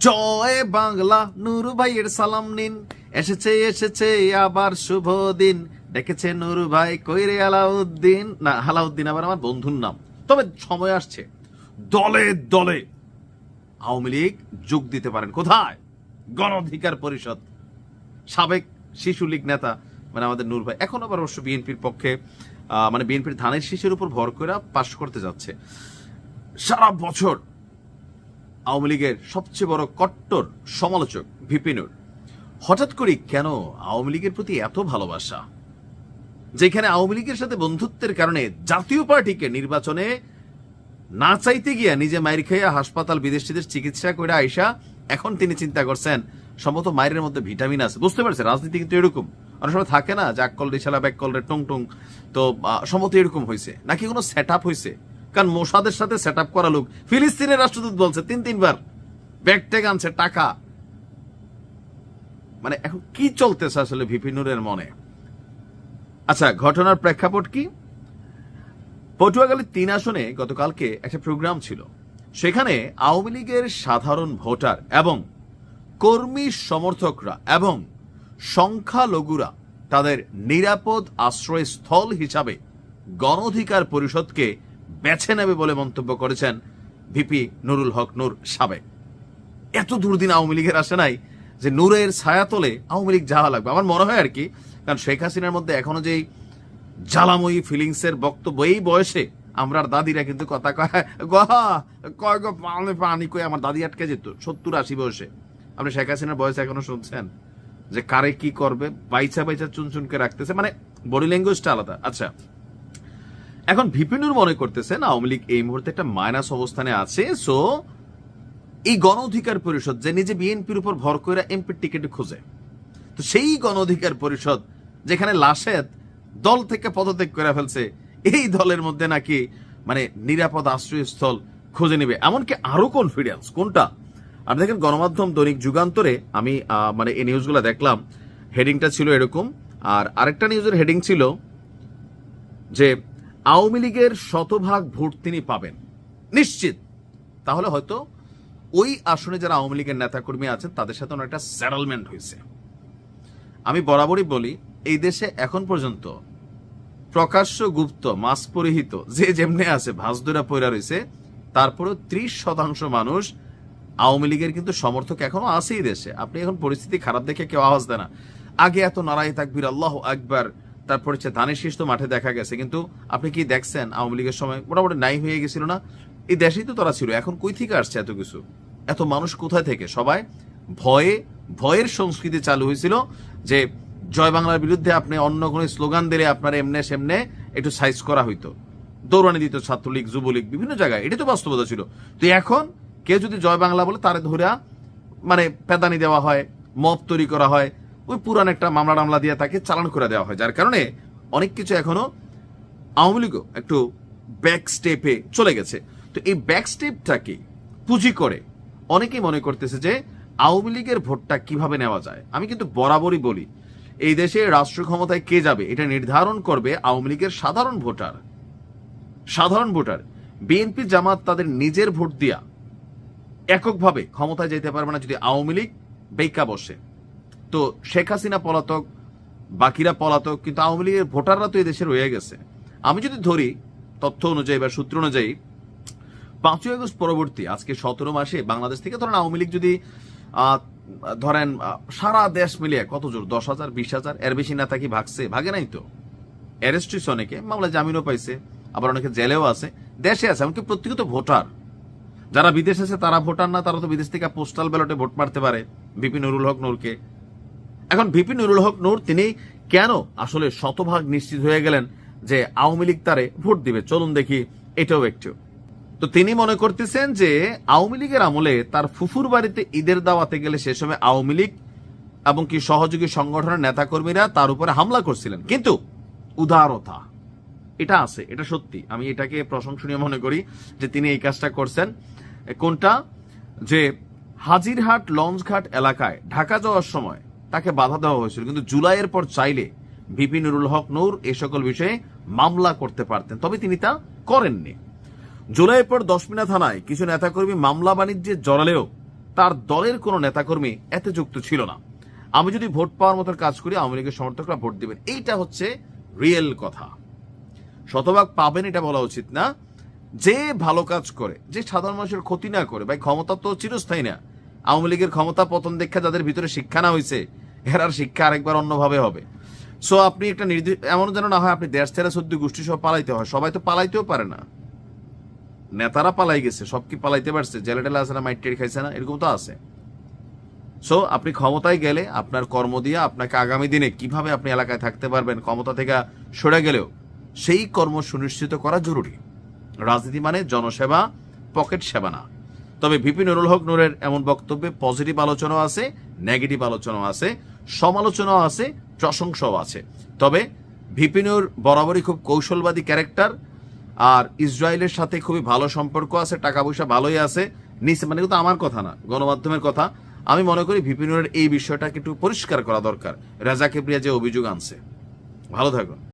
জয় বাংলা, নূর ভাইয়ের সালাম নিন, এসেছে এসেছে আবার শুভ দিন, ডেকেছে নূর ভাই কইরে আলাউদ্দিন। না, আলাউদ্দিন আবার আমার বন্ধুর নাম। তবে সময় আসছে দলে দলে আওয়ামী লীগ যোগ দিতে পারেন। কোথায়? গণ অধিকার পরিষদ। সাবেক শিশু লীগ নেতা মানে আমাদের নূর ভাই এখন আবার অবশ্য বিএনপির পক্ষে, মানে বিএনপির ধানের শীষের উপর ভর করে পাশ করতে যাচ্ছে। সারা বছর আওয়ামী লীগের সবচেয়ে বড় কট্টর সমালোচক ভিপি নূর হঠাৎ করে কেন আওয়ামী লীগের প্রতি এত ভালোবাসা, যেখানে আওয়ামী লীগের সাথে বন্ধুত্বের কারণে জাতীয় পার্টিকে নির্বাচনে না চাইতে গিয়া নিজে মায়ের খাইয়া হাসপাতাল বিদেশিদের চিকিৎসা করে আইসা এখন তিনি চিন্তা করছেন সম্ভবত মায়ের মধ্যে ভিটামিন আছে। বুঝতে পারছে রাজনীতি কিন্তু এরকম অনেক সময় থাকে না, যে আকল রিসালা ব্যাকল রে টং টং, তো সম্ভবত এরকম হয়েছে নাকি কোনো সেট আপ হয়েছে। কারণ মোসাদের সাথে সেট আপ করা লোক, ফিলিস্তিনের রাষ্ট্রদূত বলছে তিনবার ব্যাগ ট্যাগ আনছে টাকা। মানে এখন কি চলতেছে আসলে ভিপি নূরের মনে? আচ্ছা, ঘটনার প্রেক্ষাপট কি? পটুয়াখালী 3 আসনে গতকালকে একটা প্রোগ্রাম ছিল। সেখানে আওয়ামী লীগের সাধারণ ভোটার এবং কর্মী সমর্থকরা এবং সংখ্যালঘুরা তাদের নিরাপদ আশ্রয়স্থল হিসাবে গণ অধিকার পরিষদকে বেছে নেবে বলে মন্তব্য করেছেন ভিপি নুরুল হক নূর সাবেক। এত দুর্দিন আওয়ামী লীগের আসে নাই যে নূরের ছায়াতলে আওয়ামী লীগ যাওয়া লাগবে আমার মনে হয় আর কি। কারণ শেখ হাসিনার মধ্যে এখনো যেই জ্বালাময়ী ফিলিংসের বক্তব্য, এই বয়সে আমরা দাদিরা কিন্তু কথা কয় গো পানি কই আমার দাদি আটকে যেত 70-80 বয়সে। আপনি শেখ হাসিনার বয়সে এখনো শুনছেন যে কারে কি করবে, বাইচা বাইচা চুনচুনকে রাখতেছে, মানে বডি ল্যাঙ্গুয়েজটা আলাদা। আচ্ছা, এখন ভিপি নূর মনে করতেছেন আওয়ামী লীগ এই মুহূর্তে একটা মাইনাস অবস্থানে আছে। সো এই গণ অধিকার পরিষদ যে নিজে বিএনপির উপর ভর করে এমপির টিকিট খোঁজে, তো সেই গণ অধিকার পরিষদ যেখানে লাশেদ দল থেকে পদত্যাগ করে ফেলছে, এই দলের মধ্যে নাকি মানে নিরাপদ আশ্রয়স্থল খুঁজে নেবে, এমনকি আরো কনফিডেন্স। কোনটা? আপনি দেখেন গণমাধ্যম দৈনিক যুগান্তরে আমি মানে এই নিউজগুলো দেখলাম, হেডিংটা ছিল এরকম, আর আরেকটা নিউজের হেডিং ছিল যে আওয়ামী লীগের 100% ভোট তিনি পাবেন নিশ্চিত। তাহলে হয়তো ওই আসনে যারা আওয়ামী লীগের নেতাকর্মী আছেন তাদের সাথে একটা সেটেলমেন্ট হয়েছে। আমি বরাবরই বলি এই দেশে এখন পর্যন্ত প্রকাশ্য গুপ্ত মাস পরিহিত যে যেমনে আছে ভাসদুরা পয়রা রয়েছে, তারপরে 30% মানুষ আওয়ামী লীগের কিন্তু সমর্থক এখনো আছেই দেশে। আপনি এখন পরিস্থিতি খারাপ দেখে কেউ আওয়াজ দেয় না। আগে এত নারায়ে তাকবীর আল্লাহ আকবার, তারপর হচ্ছে ধানের শীষ তো মাঠে দেখা গেছে, কিন্তু আপনি কি দেখছেন আওয়ামী লীগের সময় মোটামুটি নাই হয়ে গেছিল না? এই দেশেই তো তারা ছিল। এখন কই থেকে আসছে এত কিছু, এত মানুষ কোথায় থেকে? সবাই ভয়ের সংস্কৃতি চালু হয়েছিল যে জয় বাংলার বিরুদ্ধে আপনি অন্য কোনো স্লোগান দিলে আপনার এমনে সেমনে একটু সাইজ করা হইতো, দৌড়ানি দিত ছাত্রলীগ যুবলীগ বিভিন্ন জায়গায়, এটা তো বাস্তবতা ছিল। তো এখন কেউ যদি জয় বাংলা বলে তারে ধরে মানে পেদানি দেওয়া হয়, মব তৈরি করা হয়, ওই পুরান একটা মামলা টামলা দিয়ে তাকে চালান করে দেওয়া হয়, যার কারণে অনেক কিছু এখনো আওয়ামী লীগও একটু ব্যাক স্টেপে চলে গেছে। তো এই ব্যাক স্টেপটাকে পুঁজি করে অনেকেই মনে করতেছে যে আওয়ামী লীগের ভোটটা কিভাবে নেওয়া যায়। আমি কিন্তু বরাবরই বলি এই দেশে রাষ্ট্র ক্ষমতায় কে যাবে এটা নির্ধারণ করবে আওয়ামী লীগের সাধারণ ভোটার। বিএনপি জামাত তাদের নিজের ভোট দিয়া এককভাবে ক্ষমতায় যেতে পারবে না যদি আওয়ামী লীগ বেইকা বসে। তো শেখ হাসিনা পলাতক, বাকিরা পলাতক, কিন্তু আওয়ামী লীগের ভোটাররা তো এই দেশে রয়ে গেছে। আমি যদি ধরি তথ্য অনুযায়ী বা সূত্র অনুযায়ী 5ই আগস্ট পরবর্তী আজকে 17 মাসে বাংলাদেশ থেকে ধরেন আওয়ামী লীগ যদি ধরেন সারা দেশ মিলিয়ে কত জোর 10,000 20,000 এর বেশি নেতা কি ভাগছে? ভাগে নাই তো। অ্যারেস্ট হয়েছে অনেকে, মামলা জামিনও পাইছে, আবার অনেকে জেলেও আছে, দেশে আছে। এমনকি প্রত্যেকত ভোটার যারা বিদেশে আছে তারা ভোটার না, তারা তো বিদেশ থেকে পোস্টাল ব্যালটে ভোট মারতে পারে ভিপি নুরুল হক নূরকে। এখন ভিপি নুরুল হক নূর তিনি কেন আসলে 100% নিশ্চিত হয়ে গেলেন যে আওয়ামী লীগ তারে ভোট দিবে? চলুন দেখি এটাও একটু। তো তিনি মনে করতেছেন যে আওয়ামী লীগের আমলে তার ফুফুর বাড়িতে ঈদের দাওয়াতে গেলে সে সময় আওয়ামী লীগ এবং কি সহযোগী সংগঠনের নেতাকর্মীরা তার উপরে হামলা করছিলেন, কিন্তু উদারতা এটা আছে, এটা সত্যি, আমি এটাকে প্রশংসনীয় মনে করি যে তিনি এই কাজটা করছেন। কোনটা? যে হাজিরহাট লঞ্চঘাট এলাকায় ঢাকা যাওয়ার সময় তাকে বাধা দেওয়া হয়েছিল, কিন্তু জুলাইয়ের পর চাইলে ভিপি নুরুল হক নূর এ সকল বিষয়ে মামলা করতে পারতেন, তবে তিনি তা করেননি। জুলাইয়ের পর 10 মিনা থানায় কিছু নেতাকর্মী মামলা বাণিজ্যে জড়ালেও তার দলের কোনো নেতাকর্মী এতে যুক্ত ছিল না। আমি যদি ভোট পাওয়ার মতো কাজ করি আওয়ামী লীগের সমর্থকরা ভোট দিবেন, এইটা হচ্ছে রিয়েল কথা। শতভাগ পাবেন এটা বলা উচিত না। যে ভালো কাজ করে, যে সাধারণ মানুষের ক্ষতি না করে, ভাই ক্ষমতা তো চিরস্থায়ী না। আওয়ামী লীগের ক্ষমতা পতন দেখা যাদের ভিতরে শিক্ষা না হয়েছে, এরার শিক্ষা আরেকবার অন্যভাবে হবে। সো আপনি একটা এমন যেন না হয় আপনি দেশ ছেড়ে 14 গোষ্ঠী সব পালাইতে হয়। সবাই তো পালাইতেও পারে না, নেতারা পালাই গেছে, সব কি পালাইতে পারছে? জেলে টেলে আছে না, মাইটের খাইছে না, এরকম তো আছে। সো আপনি ক্ষমতায় গেলে আপনার কর্ম দিয়ে আপনাকে আগামী দিনে কিভাবে আপনি এলাকায় থাকতে পারবেন, ক্ষমতা থেকে সরে গেলেও সেই কর্ম সুনিশ্চিত করা জরুরি। রাজনীতি মানে জনসেবা, পকেট সেবা না। তবে ভিপি নুরুল হক নূরের এমন বক্তব্যে পজিটিভ আলোচনাও আছে, নেগেটিভ আলোচনাও আছে, সমালোচনাও আছে, প্রশংসাও আছে। তবে ভিপি নূর বরাবরই খুব কৌশলবাদী ক্যারেক্টার, আর ইসরায়েলের সাথে খুবই ভালো সম্পর্ক আছে, টাকা পয়সা ভালোই আছে। নিচে মানে কিন্তু আমার কথা না, গণমাধ্যমের কথা। আমি মনে করি ভিপি নূরের এই বিষয়টাকে একটু পরিষ্কার করা দরকার। রেজা কিবরিয়া যে অভিযোগ আনছে। ভালো থাকুন।